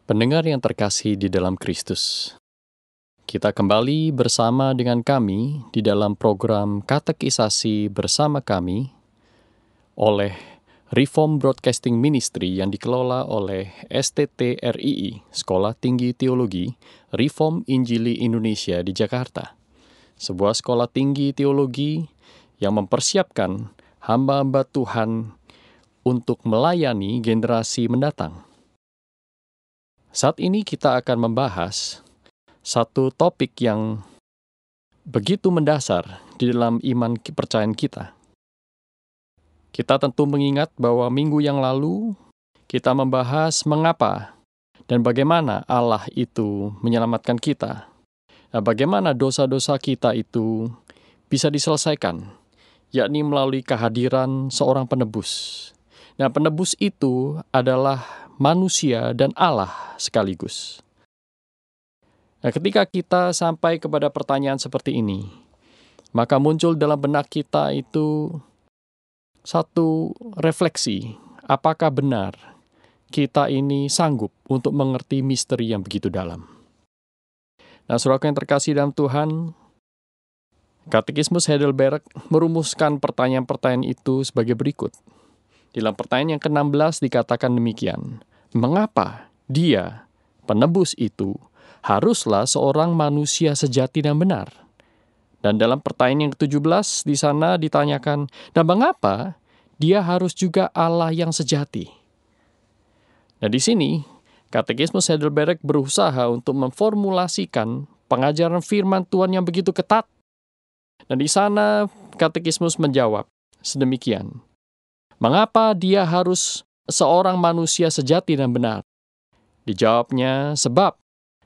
Pendengar yang terkasih di dalam Kristus, kita kembali bersama dengan kami di dalam program Katekisasi Bersama Kami oleh Reform Broadcasting Ministry yang dikelola oleh STTRII, Sekolah Tinggi Teologi Reform Injili Indonesia di Jakarta. Sebuah sekolah tinggi teologi yang mempersiapkan hamba-hamba Tuhan untuk melayani generasi mendatang. Saat ini kita akan membahas satu topik yang begitu mendasar di dalam iman kepercayaan kita. Kita tentu mengingat bahwa minggu yang lalu kita membahas mengapa dan bagaimana Allah itu menyelamatkan kita. Nah, bagaimana dosa-dosa kita itu bisa diselesaikan, yakni melalui kehadiran seorang penebus. Nah, penebus itu adalah manusia dan Allah sekaligus. Nah, ketika kita sampai kepada pertanyaan seperti ini, maka muncul dalam benak kita itu satu refleksi, apakah benar kita ini sanggup untuk mengerti misteri yang begitu dalam. Nah, saudara yang terkasih dalam Tuhan, Katekismus Heidelberg merumuskan pertanyaan-pertanyaan itu sebagai berikut. Dalam pertanyaan yang ke-16 dikatakan demikian, mengapa dia, penebus itu, haruslah seorang manusia sejati dan benar? Dan dalam pertanyaan yang ke-17 di sana ditanyakan, dan mengapa dia harus juga Allah yang sejati? Nah, di sini Katekismus Heidelberg berusaha untuk memformulasikan pengajaran firman Tuhan yang begitu ketat. Dan di sana Katekismus menjawab sedemikian, mengapa dia harus seorang manusia sejati dan benar? Dijawabnya, sebab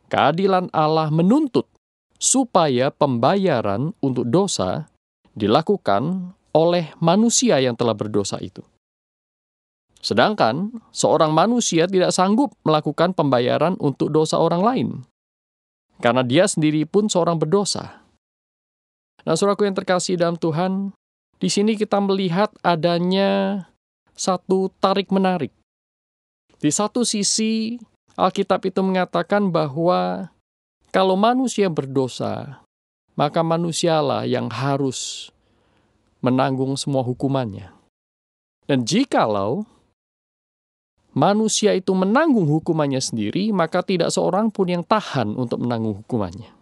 keadilan Allah menuntut supaya pembayaran untuk dosa dilakukan oleh manusia yang telah berdosa itu. Sedangkan seorang manusia tidak sanggup melakukan pembayaran untuk dosa orang lain, karena dia sendiri pun seorang berdosa. Nah, saudaraku yang terkasih dalam Tuhan, di sini kita melihat adanya satu tarik-menarik. Di satu sisi, Alkitab itu mengatakan bahwa kalau manusia berdosa, maka manusialah yang harus menanggung semua hukumannya. Dan jikalau manusia itu menanggung hukumannya sendiri, maka tidak seorang pun yang tahan untuk menanggung hukumannya.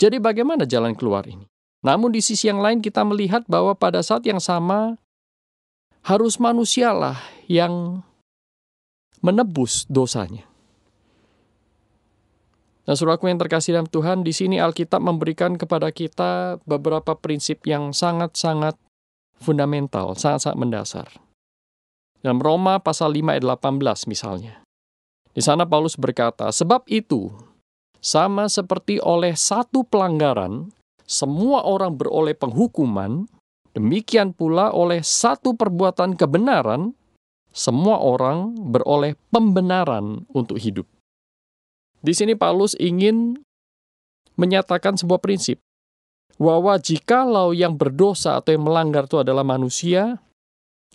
Jadi bagaimana jalan keluar ini? Namun di sisi yang lain kita melihat bahwa pada saat yang sama, harus manusialah yang menebus dosanya. Nah, saudaraku yang terkasih dalam Tuhan, di sini Alkitab memberikan kepada kita beberapa prinsip yang sangat-sangat fundamental, sangat-sangat mendasar. Dalam Roma pasal 5 ayat 18 misalnya. Di sana Paulus berkata, sebab itu, sama seperti oleh satu pelanggaran, semua orang beroleh penghukuman, demikian pula oleh satu perbuatan kebenaran, semua orang beroleh pembenaran untuk hidup. Di sini Paulus ingin menyatakan sebuah prinsip, bahwa jikalau yang berdosa atau yang melanggar itu adalah manusia,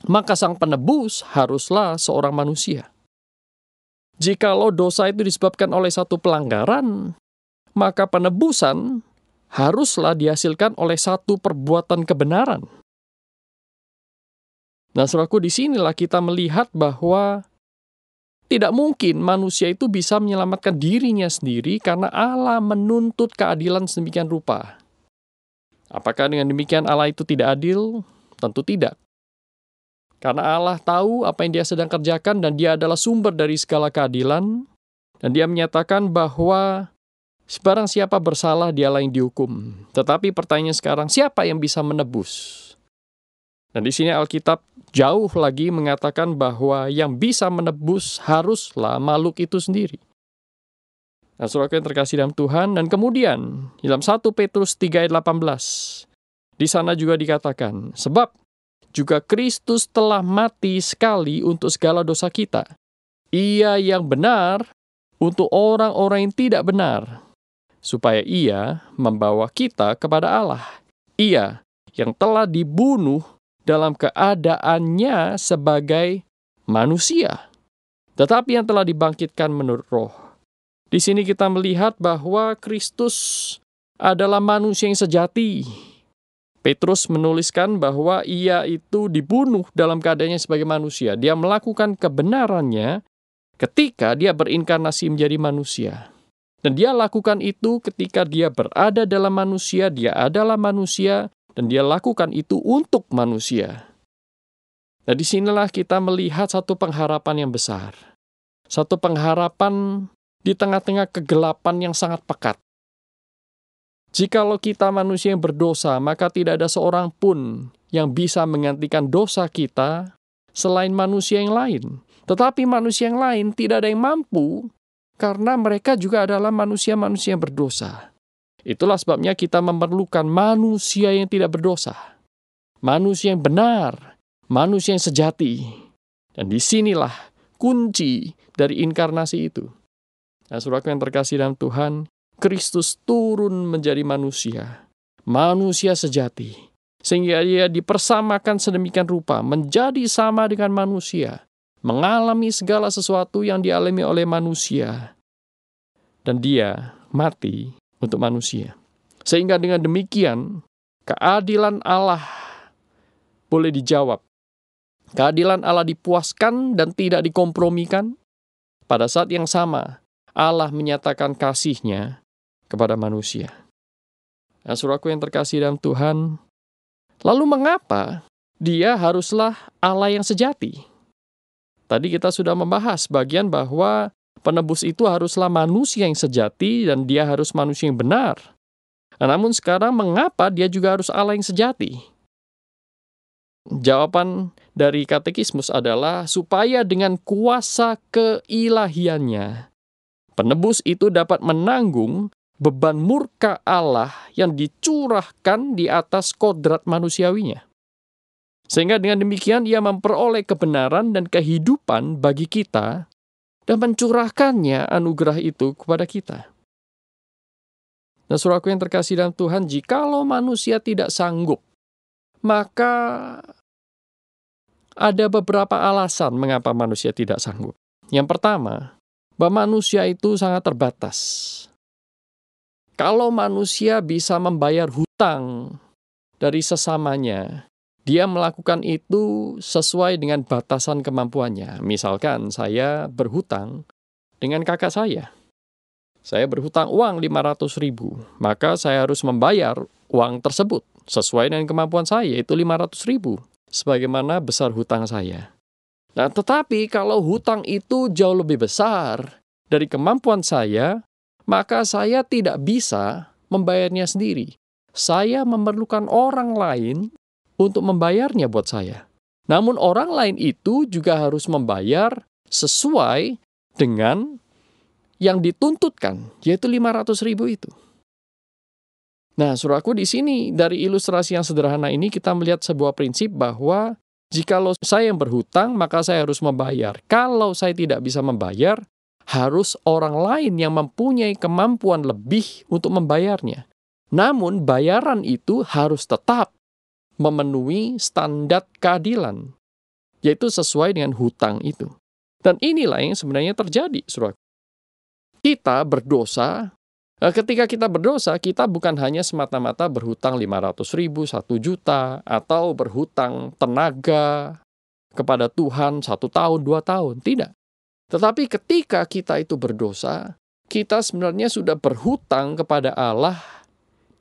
maka sang penebus haruslah seorang manusia. Jikalau dosa itu disebabkan oleh satu pelanggaran, maka penebusan haruslah dihasilkan oleh satu perbuatan kebenaran. Nah, saudaraku, disinilah kita melihat bahwa tidak mungkin manusia itu bisa menyelamatkan dirinya sendiri karena Allah menuntut keadilan sedemikian rupa. Apakah dengan demikian Allah itu tidak adil? Tentu tidak. Karena Allah tahu apa yang dia sedang kerjakan dan dia adalah sumber dari segala keadilan. Dan dia menyatakan bahwa barang siapa bersalah dialah yang dihukum. Tetapi pertanyaannya sekarang, siapa yang bisa menebus? Dan di sini Alkitab jauh lagi mengatakan bahwa yang bisa menebus haruslah makhluk itu sendiri. Nah, saudaraku yang terkasih dalam Tuhan, dan kemudian dalam 1 Petrus 3 ayat 18, di sana juga dikatakan, sebab juga Kristus telah mati sekali untuk segala dosa kita. Ia yang benar untuk orang-orang yang tidak benar, supaya ia membawa kita kepada Allah. Ia yang telah dibunuh dalam keadaannya sebagai manusia, tetapi yang telah dibangkitkan menurut roh. Di sini kita melihat bahwa Kristus adalah manusia yang sejati. Petrus menuliskan bahwa ia itu dibunuh dalam keadaannya sebagai manusia. Dia melakukan kebenarannya ketika dia berinkarnasi menjadi manusia. Dan dia lakukan itu ketika dia berada dalam manusia, dia adalah manusia, dan dia lakukan itu untuk manusia. Nah, disinilah kita melihat satu pengharapan yang besar. Satu pengharapan di tengah-tengah kegelapan yang sangat pekat. Jikalau kita manusia yang berdosa, maka tidak ada seorang pun yang bisa menggantikan dosa kita selain manusia yang lain. Tetapi manusia yang lain tidak ada yang mampu karena mereka juga adalah manusia-manusia yang berdosa. Itulah sebabnya kita memerlukan manusia yang tidak berdosa. Manusia yang benar, manusia yang sejati. Dan disinilah kunci dari inkarnasi itu. Nah, saudaraku yang terkasih dalam Tuhan, Kristus turun menjadi manusia, manusia sejati, sehingga ia dipersamakan sedemikian rupa, menjadi sama dengan manusia, mengalami segala sesuatu yang dialami oleh manusia, dan dia mati untuk manusia. Sehingga dengan demikian, keadilan Allah boleh dijawab. Keadilan Allah dipuaskan dan tidak dikompromikan. Pada saat yang sama, Allah menyatakan kasih-Nya kepada manusia. Nah, saudaraku yang terkasih dalam Tuhan, lalu mengapa dia haruslah Allah yang sejati? Tadi kita sudah membahas bagian bahwa penebus itu haruslah manusia yang sejati dan dia harus manusia yang benar. Nah, namun sekarang mengapa dia juga harus Allah yang sejati? Jawaban dari katekismus adalah supaya dengan kuasa keilahiannya, penebus itu dapat menanggung beban murka Allah yang dicurahkan di atas kodrat manusiawinya. Sehingga dengan demikian ia memperoleh kebenaran dan kehidupan bagi kita dan mencurahkannya anugerah itu kepada kita. Nah, saudaraku yang terkasih dalam Tuhan, jikalau manusia tidak sanggup, maka ada beberapa alasan mengapa manusia tidak sanggup. Yang pertama, bahwa manusia itu sangat terbatas. Kalau manusia bisa membayar hutang dari sesamanya, dia melakukan itu sesuai dengan batasan kemampuannya. Misalkan saya berhutang dengan kakak saya. Saya berhutang uang 500.000, maka saya harus membayar uang tersebut sesuai dengan kemampuan saya, yaitu 500.000, sebagaimana besar hutang saya. Nah, tetapi kalau hutang itu jauh lebih besar dari kemampuan saya, maka saya tidak bisa membayarnya sendiri. Saya memerlukan orang lain untuk membayarnya buat saya. Namun orang lain itu juga harus membayar sesuai dengan yang dituntutkan, yaitu 500.000 itu. Nah, saudaraku, di sini dari ilustrasi yang sederhana ini kita melihat sebuah prinsip bahwa jikalau saya yang berhutang, maka saya harus membayar. Kalau saya tidak bisa membayar, harus orang lain yang mempunyai kemampuan lebih untuk membayarnya. Namun, bayaran itu harus tetap memenuhi standar keadilan, yaitu sesuai dengan hutang itu. Dan inilah yang sebenarnya terjadi, saudara. Kita berdosa. Ketika kita berdosa, kita bukan hanya semata-mata berhutang 500.000, 1 juta, atau berhutang tenaga kepada Tuhan 1 tahun, 2 tahun. Tidak. Tetapi ketika kita itu berdosa, kita sebenarnya sudah berhutang kepada Allah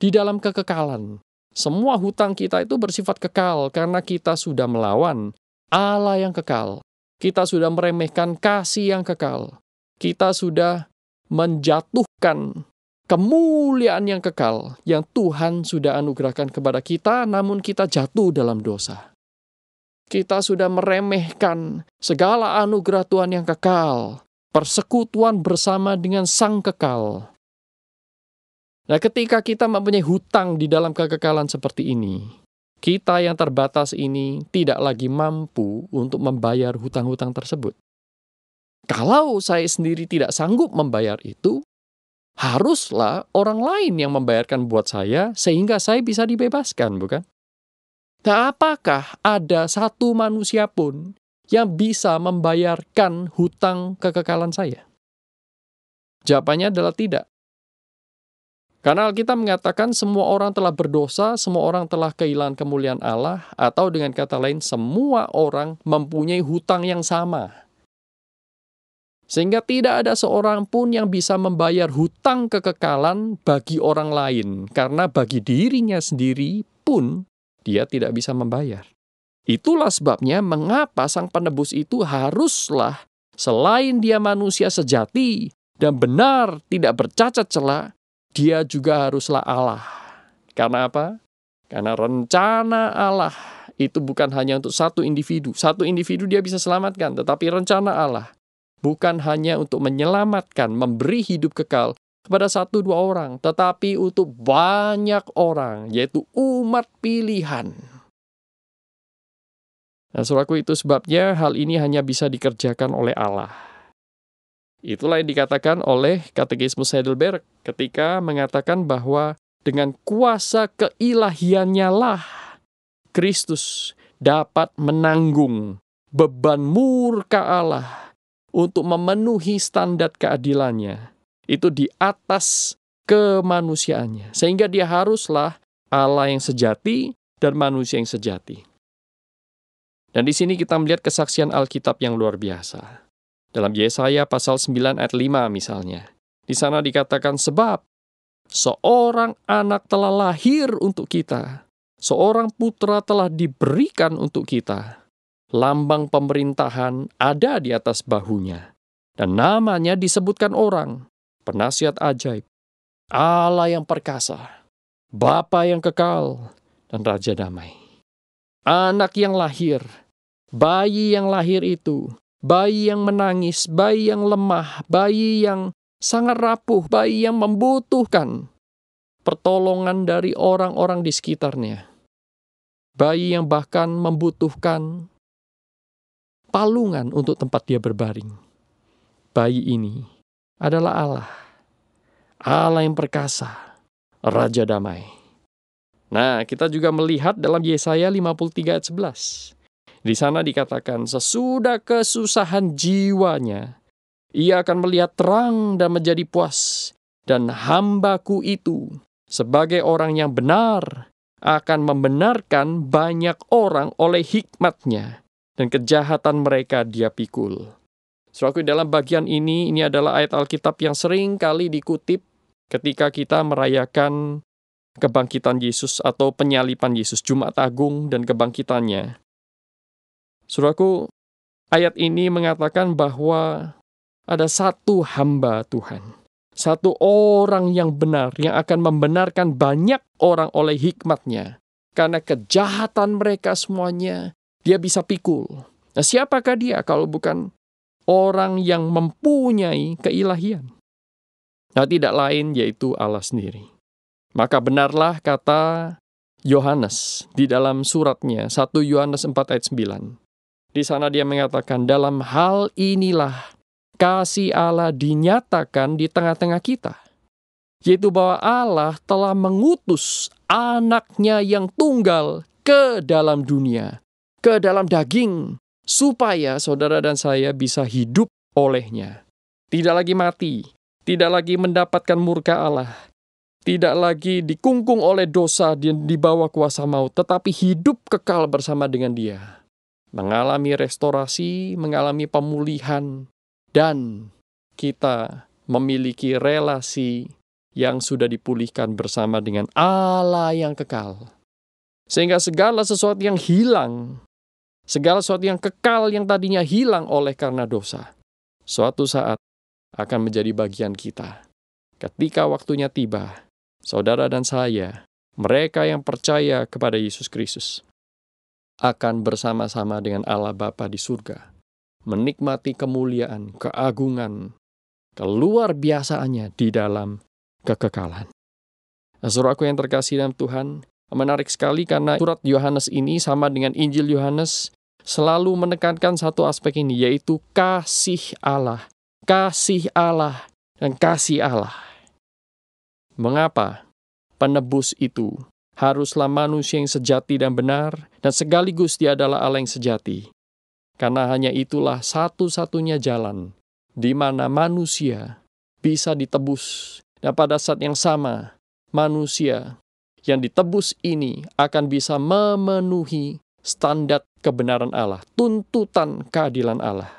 di dalam kekekalan. Semua hutang kita itu bersifat kekal karena kita sudah melawan Allah yang kekal. Kita sudah meremehkan kasih yang kekal. Kita sudah menjatuhkan kemuliaan yang kekal yang Tuhan sudah anugerahkan kepada kita, namun kita jatuh dalam dosa. Kita sudah meremehkan segala anugerah Tuhan yang kekal, persekutuan bersama dengan Sang Kekal. Nah, ketika kita mempunyai hutang di dalam kekekalan seperti ini, kita yang terbatas ini tidak lagi mampu untuk membayar hutang-hutang tersebut. Kalau saya sendiri tidak sanggup membayar itu, haruslah orang lain yang membayarkan buat saya sehingga saya bisa dibebaskan, bukan? Nah, apakah ada satu manusia pun yang bisa membayarkan hutang kekekalan saya? Jawabannya adalah tidak. Karena Alkitab mengatakan semua orang telah berdosa, semua orang telah kehilangan kemuliaan Allah, atau dengan kata lain, semua orang mempunyai hutang yang sama. Sehingga tidak ada seorang pun yang bisa membayar hutang kekekalan bagi orang lain, karena bagi dirinya sendiri pun dia tidak bisa membayar. Itulah sebabnya mengapa Sang Penebus itu haruslah, selain dia manusia sejati dan benar tidak bercacat celah, dia juga haruslah Allah. Karena apa? Karena rencana Allah itu bukan hanya untuk satu individu. Satu individu dia bisa selamatkan, tetapi rencana Allah bukan hanya untuk menyelamatkan, memberi hidup kekal kepada 1-2 orang, tetapi untuk banyak orang, yaitu umat pilihan. Nah, saudaraku, itu sebabnya hal ini hanya bisa dikerjakan oleh Allah. Itulah yang dikatakan oleh Katekismus Heidelberg ketika mengatakan bahwa dengan kuasa keilahiannya lah Kristus dapat menanggung beban murka Allah untuk memenuhi standar keadilannya. Itu di atas kemanusiaannya. Sehingga dia haruslah Allah yang sejati dan manusia yang sejati. Dan di sini kita melihat kesaksian Alkitab yang luar biasa. Dalam Yesaya pasal 9 ayat 5 misalnya. Di sana dikatakan, sebab seorang anak telah lahir untuk kita, seorang putra telah diberikan untuk kita. Lambang pemerintahan ada di atas bahunya. Dan namanya disebutkan orang, Penasihat ajaib, Allah yang perkasa, Bapa yang kekal, dan Raja damai. Anak yang lahir, bayi yang lahir itu, bayi yang menangis, bayi yang lemah, bayi yang sangat rapuh, bayi yang membutuhkan pertolongan dari orang-orang di sekitarnya. Bayi yang bahkan membutuhkan palungan untuk tempat dia berbaring. Bayi ini adalah Allah. Allah yang perkasa, Raja damai. Nah, kita juga melihat dalam Yesaya 53 ayat 11. Di sana dikatakan, sesudah kesusahan jiwanya, ia akan melihat terang dan menjadi puas. Dan hambaku itu, sebagai orang yang benar, akan membenarkan banyak orang oleh hikmatnya. Dan kejahatan mereka dia pikul. Saudaraku, dalam bagian ini adalah ayat Alkitab yang sering kali dikutip ketika kita merayakan kebangkitan Yesus atau penyalipan Yesus, Jumat Agung dan kebangkitannya. Saudaraku, ayat ini mengatakan bahwa ada satu hamba Tuhan, satu orang yang benar, yang akan membenarkan banyak orang oleh hikmatnya. Karena kejahatan mereka semuanya, dia bisa pikul. Nah, siapakah dia kalau bukan orang yang mempunyai keilahian? Nah, tidak lain yaitu Allah sendiri. Maka benarlah kata Yohanes di dalam suratnya, 1 Yohanes 4 ayat 9. Di sana dia mengatakan, dalam hal inilah kasih Allah dinyatakan di tengah-tengah kita. Yaitu bahwa Allah telah mengutus anaknya yang tunggal ke dalam dunia, ke dalam daging, supaya saudara dan saya bisa hidup olehnya. Tidak lagi mati, tidak lagi mendapatkan murka Allah, tidak lagi dikungkung oleh dosa dan di bawah kuasa maut, tetapi hidup kekal bersama dengan Dia. Mengalami restorasi, mengalami pemulihan, dan kita memiliki relasi yang sudah dipulihkan bersama dengan Allah yang kekal. Sehingga segala sesuatu yang hilang, segala sesuatu yang kekal yang tadinya hilang oleh karena dosa, suatu saat akan menjadi bagian kita. Ketika waktunya tiba, saudara dan saya, mereka yang percaya kepada Yesus Kristus, akan bersama-sama dengan Allah Bapa di surga, menikmati kemuliaan, keagungan, keluar biasaannya di dalam kekekalan. Saudaraku yang terkasih dalam Tuhan, menarik sekali karena surat Yohanes ini sama dengan Injil Yohanes selalu menekankan satu aspek ini, yaitu kasih Allah, dan kasih Allah. Mengapa penebus itu haruslah manusia yang sejati dan benar, dan sekaligus dia adalah Allah yang sejati? Karena hanya itulah satu-satunya jalan di mana manusia bisa ditebus. Dan pada saat yang sama, manusia yang ditebus ini akan bisa memenuhi standar kebenaran Allah, tuntutan keadilan Allah.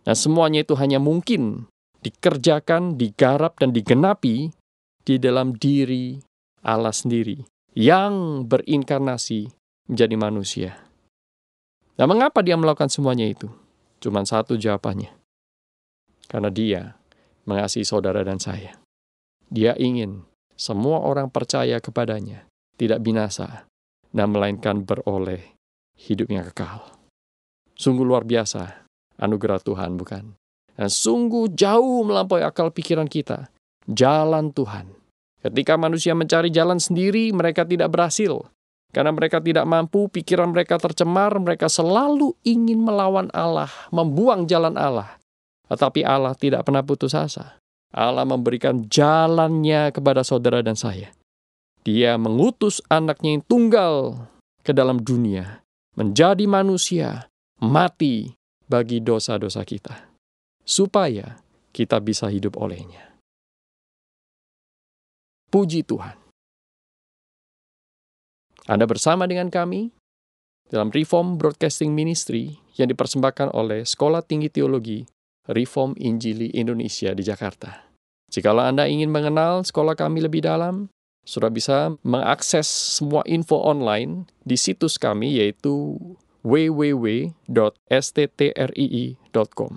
Dan semuanya itu hanya mungkin dikerjakan, digarap, dan digenapi di dalam diri Allah sendiri yang berinkarnasi menjadi manusia. Nah, mengapa dia melakukan semuanya itu? Cuma satu jawabannya. Karena dia mengasihi saudara dan saya. Dia ingin semua orang percaya kepadanya tidak binasa, dan melainkan beroleh hidup yang kekal. Sungguh luar biasa anugerah Tuhan, bukan? Dan sungguh jauh melampaui akal pikiran kita. Jalan Tuhan. Ketika manusia mencari jalan sendiri, mereka tidak berhasil. Karena mereka tidak mampu, pikiran mereka tercemar, mereka selalu ingin melawan Allah, membuang jalan Allah. Tetapi Allah tidak pernah putus asa. Allah memberikan jalannya kepada saudara dan saya. Dia mengutus anaknya yang tunggal ke dalam dunia, menjadi manusia, mati bagi dosa-dosa kita, supaya kita bisa hidup olehnya. Puji Tuhan. Anda bersama dengan kami dalam Reform Broadcasting Ministry yang dipersembahkan oleh Sekolah Tinggi Teologi Reform Injili Indonesia di Jakarta. Jikalau Anda ingin mengenal sekolah kami lebih dalam, sudah bisa mengakses semua info online di situs kami, yaitu www.sttrii.com.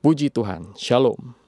Puji Tuhan, Shalom.